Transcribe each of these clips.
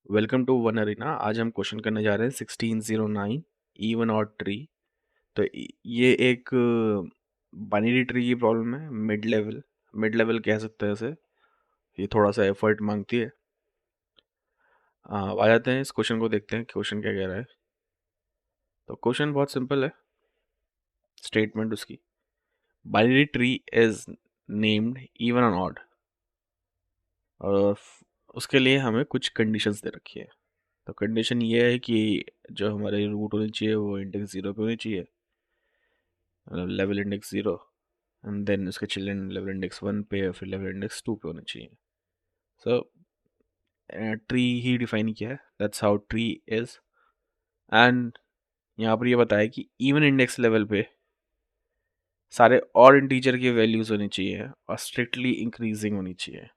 Welcome to one arena. आज हम question करने जा रहे हैं 1609 इवन और ट्री। तो ये एक बाइनरी ट्री की प्रॉब्लम है। मिड लेवल कह सकते हैं इसे। ये थोड़ा सा एफर्ट मांगती है। आ जाते हैं इस क्वेश्चन को, देखते हैं क्वेश्चन क्या कह रहा है। तो क्वेश्चन बहुत सिंपल है। स्टेटमेंट उसकी, binary tree is named even और ऑड, और उसके लिए हमें कुछ कंडीशंस दे रखी है। तो कंडीशन ये है कि जो हमारे रूट होनी चाहिए वो इंडेक्स 0 पे होनी चाहिए, मतलब लेवल इंडेक्स 0, एंड देन उसके चिल्ड्रन लेवल इंडेक्स 1 पे या फिर लेवल इंडेक्स 2 पे होने चाहिए। सो ट्री ही डिफाइन किया है, that's how tree is. And यहाँ पर ये बताया कि इवन इंडेक्स लेवल पे सारे और इंटीजर की वैल्यूज होनी चाहिए और स्ट्रिक्टली इंक्रीजिंग होनी चाहिए,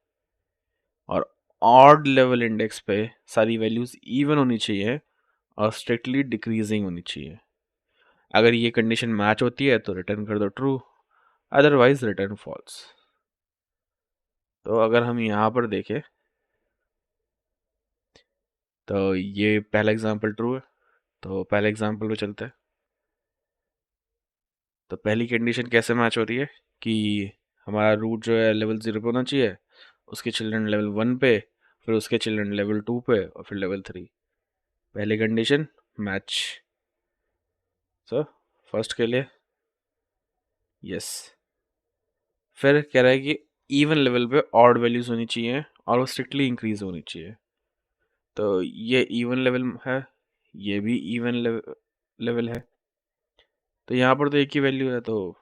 और ऑड लेवल इंडेक्स पे सारी वैल्यूज इवन होनी चाहिए और स्ट्रिक्टली डिक्रीजिंग होनी चाहिए। अगर ये कंडीशन मैच होती है तो रिटर्न कर दो ट्रू, अदरवाइज रिटर्न फॉल्स। तो अगर हम यहाँ पर देखें तो ये पहला एग्जांपल ट्रू है, तो पहले एग्जांपल पे चलते हैं। तो पहली कंडीशन कैसे मैच हो रही है कि हमारा रूट जो है लेवल 0 पे होना चाहिए, उसके चिल्ड्रन लेवल 1 पे, फिर उसके चिल्ड्रन लेवल 2 पे और फिर लेवल 3। पहली कंडीशन मैच। सो फर्स्ट के लिए यस। फिर कह रहा है कि इवन लेवल पे ऑड वैल्यूज होनी चाहिए और वो स्ट्रिक्टली इंक्रीज होनी चाहिए। तो ये इवन लेवल है, ये भी इवन लेवल है। तो यहाँ पर तो एक ही वैल्यू है, तो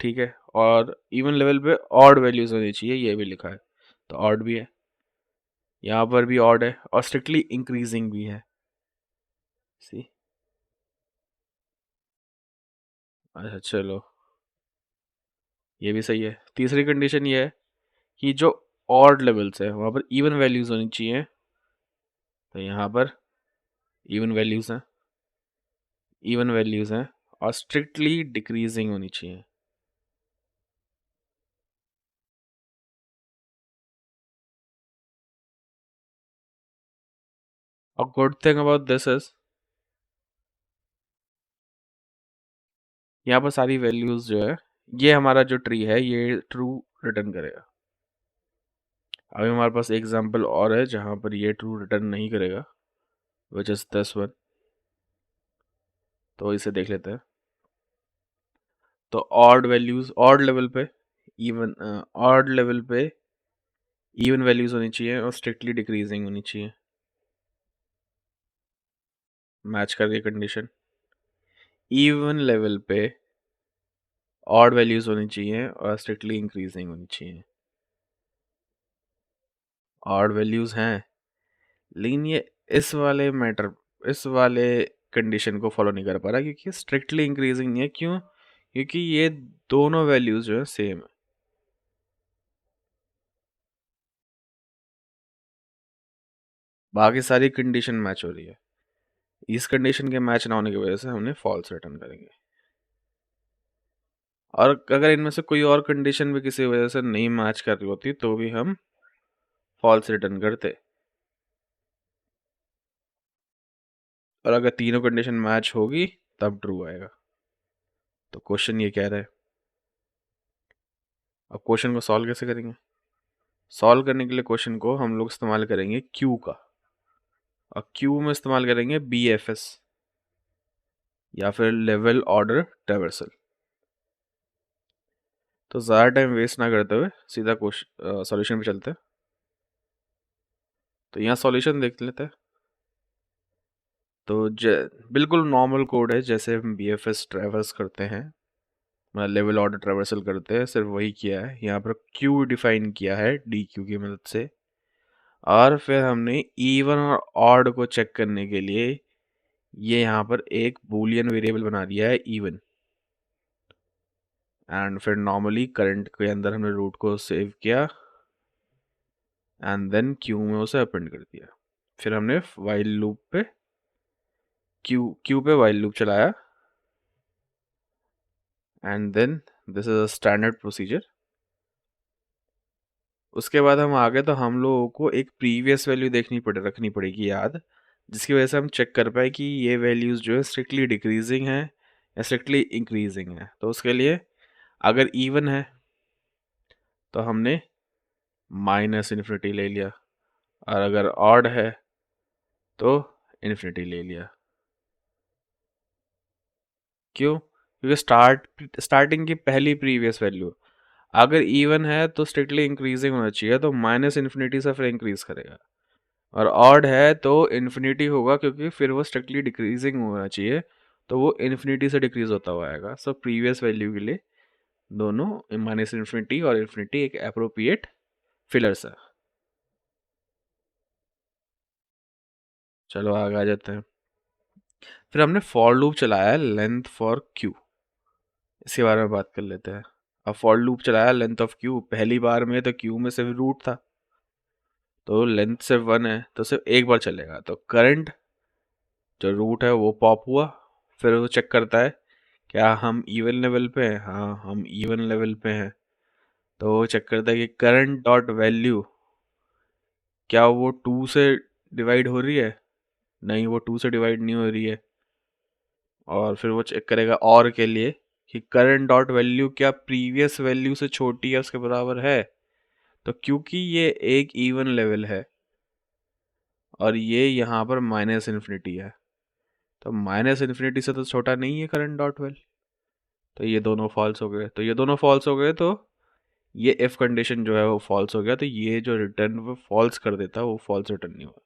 ठीक है। और इवन लेवल पे ऑड वैल्यूज होनी चाहिए, ये भी लिखा है, तो ऑड भी है, यहाँ पर भी ऑड है और स्ट्रिक्टली इंक्रीजिंग भी है। सी, अच्छा चलो, ये भी सही है। तीसरी कंडीशन ये है कि जो ऑड लेवल्स है वहाँ पर इवन वैल्यूज होनी चाहिए, तो यहाँ पर इवन वैल्यूज हैं, इवन वैल्यूज हैं और स्ट्रिक्टली डिक्रीजिंग होनी चाहिए। और good thing about this is, यहाँ पर सारी वैल्यूज जो है, ये हमारा जो ट्री है ये ट्रू रिटर्न करेगा। अभी हमारे पास एग्जाम्पल और है जहाँ पर ये ट्रू रिटर्न नहीं करेगा, विच इज दिस वन। तो इसे देख लेते हैं। तो ऑड वैल्यूज, ऑड लेवल पे इवन, ऑड लेवल पे इवन वैल्यूज होनी चाहिए और स्ट्रिक्टली डिक्रीजिंग होनी चाहिए। मैच कर रही है कंडीशन। इवन लेवल पे ऑड वैल्यूज होनी चाहिए और स्ट्रिक्टली इंक्रीजिंग होनी चाहिए। ऑड वैल्यूज हैं, लेकिन ये इस वाले मैटर, इस वाले कंडीशन को फॉलो नहीं कर पा रहा, क्योंकि स्ट्रिक्टली इंक्रीजिंग नहीं है। क्यों? क्योंकि ये दोनों वैल्यूज जो है सेम है। बाकी सारी कंडीशन मैच हो रही है, इस कंडीशन के मैच ना होने की वजह से हमने फॉल्स रिटर्न करेंगे। और अगर इनमें से कोई और कंडीशन भी किसी वजह से नहीं मैच कर रही होती तो भी हम फॉल्स रिटर्न करते। और अगर तीनों कंडीशन मैच होगी तब ट्रू आएगा। तो क्वेश्चन ये कह रहा है, अब क्वेश्चन को सॉल्व कैसे करेंगे? सॉल्व करने के लिए क्वेश्चन को हम लोग इस्तेमाल करेंगे क्यू का, और क्यू में इस्तेमाल करेंगे BFS या फिर लेवल ऑर्डर ट्रैवर्सल। तो ज़्यादा टाइम वेस्ट ना करते हुए सीधा क्वेश्चन सॉल्यूशन पे चलते हैं। तो यहाँ सॉल्यूशन देख लेते हैं। तो बिल्कुल नॉर्मल कोड है जैसे हम BFS ट्रैवर्स करते हैं, मतलब लेवल ऑर्डर ट्रैवर्सल करते हैं, सिर्फ वही किया है। यहाँ पर क्यू डिफाइन किया है DQ की मदद से, और फिर हमने इवन और ऑड को चेक करने के लिए ये यहाँ पर एक बूलियन वेरिएबल बना दिया है इवन। एंड फिर नॉर्मली करंट के अंदर हमने रूट को सेव किया एंड देन क्यू में उसे अपेंड कर दिया। फिर हमने वाइल लूप पे क्यू पे वाइल लूप चलाया, and then this is a standard procedure. उसके बाद हम आगे, तो हम लोगों को एक प्रीवियस वैल्यू रखनी पड़ेगी याद, जिसकी वजह से हम चेक कर पाए कि ये वैल्यूज़ जो है स्ट्रिक्टली डिक्रीजिंग है या स्ट्रिक्टली इंक्रीजिंग है। तो उसके लिए अगर इवन है तो हमने माइनस इन्फिनिटी ले लिया, और अगर ऑड है तो इन्फिनिटी ले लिया। क्यों? क्योंकि स्टार्टिंग की पहली प्रीवियस वैल्यू अगर इवन है तो स्ट्रिक्टली इंक्रीजिंग होना चाहिए, तो माइनस इन्फिनिटी से फिर इंक्रीज करेगा। और ऑड है तो इन्फिनिटी होगा, क्योंकि फिर वो स्ट्रिक्टली डिक्रीजिंग होना चाहिए, तो वो इन्फिनिटी से डिक्रीज होता हुआ आएगा। सो प्रीवियस वैल्यू के लिए दोनों माइनस इन्फिनिटी और इन्फिनिटी एक अप्रोप्रिएट फिलर्स है। चलो आगे आ जाते हैं। फिर हमने फॉर लूप चलाया लेंथ फॉर क्यू, इसके बारे में बात कर लेते हैं। अब फॉर लूप चलाया लेंथ ऑफ क्यू, पहली बार में तो क्यू में सिर्फ रूट था, तो लेंथ सिर्फ 1 है, तो सिर्फ एक बार चलेगा। तो करंट जो रूट है वो पॉप हुआ, फिर वो चेक करता है क्या हम इवन लेवल पे हैं। हाँ, हम इवन लेवल पे हैं, तो वो चेक करता है कि करंट डॉट वैल्यू क्या वो 2 से डिवाइड हो रही है। नहीं, वो 2 से डिवाइड नहीं हो रही है। और फिर वो चेक करेगा और के लिए कि करंट डॉट वैल्यू क्या प्रीवियस वैल्यू से छोटी या उसके बराबर है। तो क्योंकि ये एक इवन लेवल है और ये यहाँ पर माइनस इन्फिनिटी है, तो माइनस इन्फिनिटी से तो छोटा नहीं है करंट डॉट वैल्यू, तो ये दोनों फॉल्स हो गए। तो ये दोनों फॉल्स हो गए, तो ये इफ कंडीशन जो है वो फॉल्स हो गया, तो ये जो रिटर्न वो फॉल्स कर देता वो फॉल्स रिटर्न नहीं हुआ।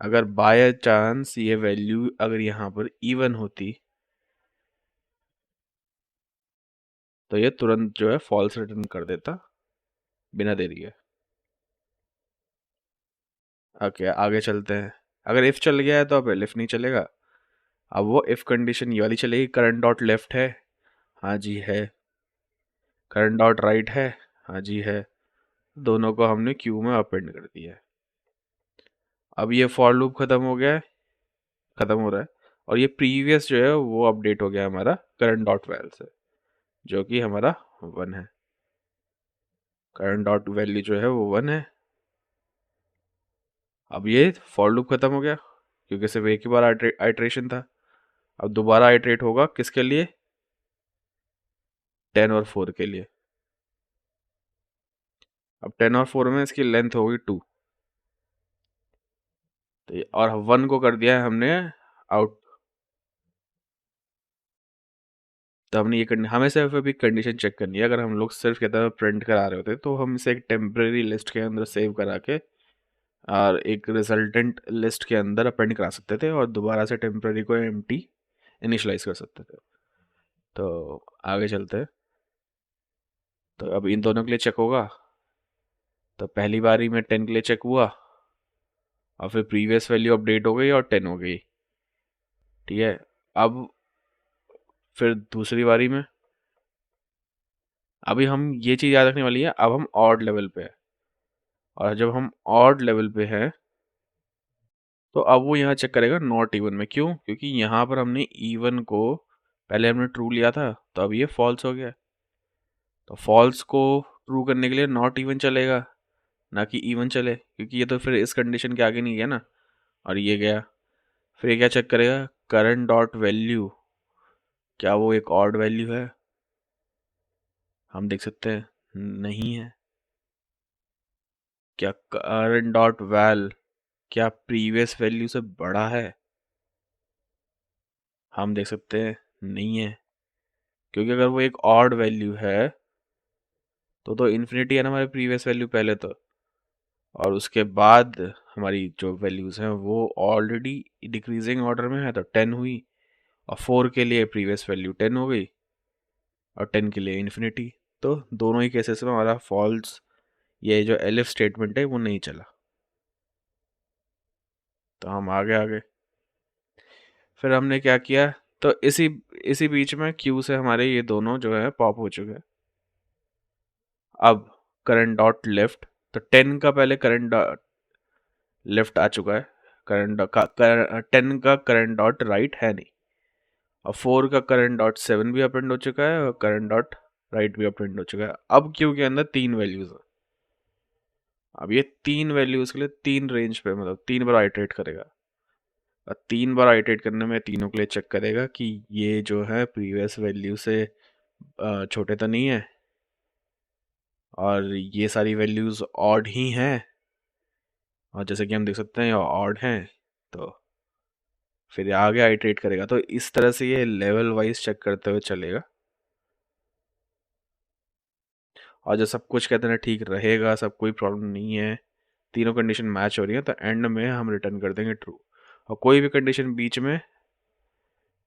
अगर बाय चांस ये वैल्यू अगर यहाँ पर इवन होती तो ये तुरंत जो है फॉल्स रिटर्न कर देता बिना देरी के। ओके, आगे चलते हैं। अगर इफ चल गया है तो अब इफ नहीं चलेगा। अब वो इफ कंडीशन ये वाली चलेगी, करंट डॉट लेफ्ट है। हाँ जी है। करंट डॉट राइट है। हाँ जी है। दोनों को हमने क्यू में अपेंड कर दिया है। अब ये फॉर लूप खत्म हो गया है, खत्म हो रहा है, और ये प्रीवियस जो है वो अपडेट हो गया हमारा करंट डॉट वैल से, जो कि हमारा 1 है। करंट डॉट वैल्यू जो है वो 1 है। अब ये फॉर लूप खत्म हो गया, क्योंकि सिर्फ एक ही बार आइट्रेशन था। अब दोबारा आइट्रेट होगा किसके लिए? 10 और 4 के लिए। अब 10 और 4 में इसकी लेंथ होगी 2, तो और 1 को कर दिया है हमने आउट। तो हमने ये हमें सिर्फ अभी कंडीशन चेक करनी है। अगर हम लोग सिर्फ कहते हैं प्रिंट करा रहे होते तो हम इसे एक टेम्परेरी लिस्ट के अंदर सेव करा के और एक रिजल्टेंट लिस्ट के अंदर अपेंड करा सकते थे, और दोबारा से टेम्परेरी को एम्प्टी इनिशलाइज कर सकते थे। तो आगे चलते हैं। तो अब इन दोनों के लिए चेक होगा। तो पहली बारी में 10 के लिए चेक हुआ, और फिर प्रीवियस वैल्यू अपडेट हो गई और 10 हो गई। ठीक है। अब फिर दूसरी बारी में अभी हम ये चीज़ याद रखने वाली है, अब हम ऑड लेवल पे है, और जब हम ऑड लेवल पे हैं तो अब वो यहाँ चेक करेगा नॉट इवन में। क्यों? क्योंकि यहाँ पर हमने इवन को पहले हमने ट्रू लिया था, तो अब ये फॉल्स हो गया। तो फॉल्स को ट्रू करने के लिए नॉट इवन चलेगा, ना कि इवन चले, क्योंकि ये तो फिर इस कंडीशन के आगे नहीं गया ना, और ये गया। फिर ये क्या चेक करेगा? करंट डॉट वैल्यू क्या वो एक ऑड वैल्यू है? हम देख सकते हैं नहीं है। क्या करंट डॉट वैल क्या प्रीवियस वैल्यू से बड़ा है? हम देख सकते हैं नहीं है, क्योंकि अगर वो एक ऑड वैल्यू है तो इन्फिनिटी है ना हमारे प्रीवियस वैल्यू पहले तो, और उसके बाद हमारी जो वैल्यूज़ हैं वो ऑलरेडी डिक्रीजिंग ऑर्डर में है, तो 10 हुई, और 4 के लिए प्रीवियस वैल्यू 10 हो गई, और 10 के लिए इन्फिनिटी। तो दोनों ही केसेस में हमारा फॉल्स, ये जो एलिफ स्टेटमेंट है वो नहीं चला। तो हम आगे फिर हमने क्या किया, तो इसी इसी बीच में क्यू से हमारे ये दोनों जो है पॉप हो चुके हैं। अब करंट डॉट लेफ्ट, तो 10 का पहले करंट डॉट लेफ्ट आ चुका है, करंट का 10 का करंट डॉट राइट है नहीं, और 4 का करंट डॉट 7 भी अपेंड हो चुका है, और करंट डॉट राइट भी प्रिंट हो चुका है। अब क्यू के अंदर 3 वैल्यूज है। अब ये 3 वैल्यूज के लिए 3 रेंज पे मतलब 3 बार आइटरेट करेगा। और 3 बार आइटरेट करने में तीनों के लिए चेक करेगा कि ये जो है प्रीवियस वैल्यू से छोटे तो नहीं है, और ये सारी वैल्यूज ऑड ही हैं, और जैसे कि हम देख सकते हैं ये ऑड हैं, तो फिर ये आगे आइटरेट करेगा। तो इस तरह से ये लेवल वाइज चेक करते हुए चलेगा, और जब सब कुछ कहते हैं ठीक रहेगा, सब कोई प्रॉब्लम नहीं है, तीनों कंडीशन मैच हो रही है, तो एंड में हम रिटर्न कर देंगे ट्रू। और कोई भी कंडीशन बीच में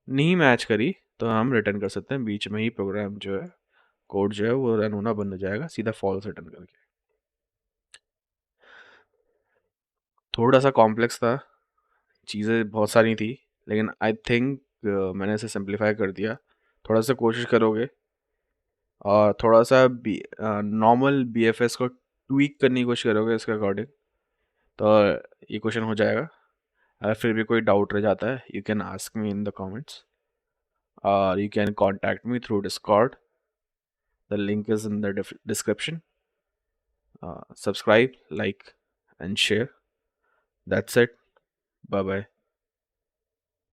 नहीं मैच करी तो हम रिटर्न कर सकते हैं, बीच में ही प्रोग्राम जो है, कोड जो है वो रन होना बंद हो जाएगा, सीधा फॉल्स रिटर्न करके। थोड़ा सा कॉम्प्लेक्स था, चीज़ें बहुत सारी थी, लेकिन आई थिंक मैंने इसे सिंप्लीफाई कर दिया। थोड़ा सा कोशिश करोगे और थोड़ा सा नॉर्मल बीएफएस को ट्वीक करने की कोशिश करोगे इसके अकॉर्डिंग, तो ये क्वेश्चन हो जाएगा। अगर फिर भी कोई डाउट रह जाता है, you can ask me in the comments, और you can contact me through Discord. The link is in the description. Subscribe, like, and share. That's it. Bye bye.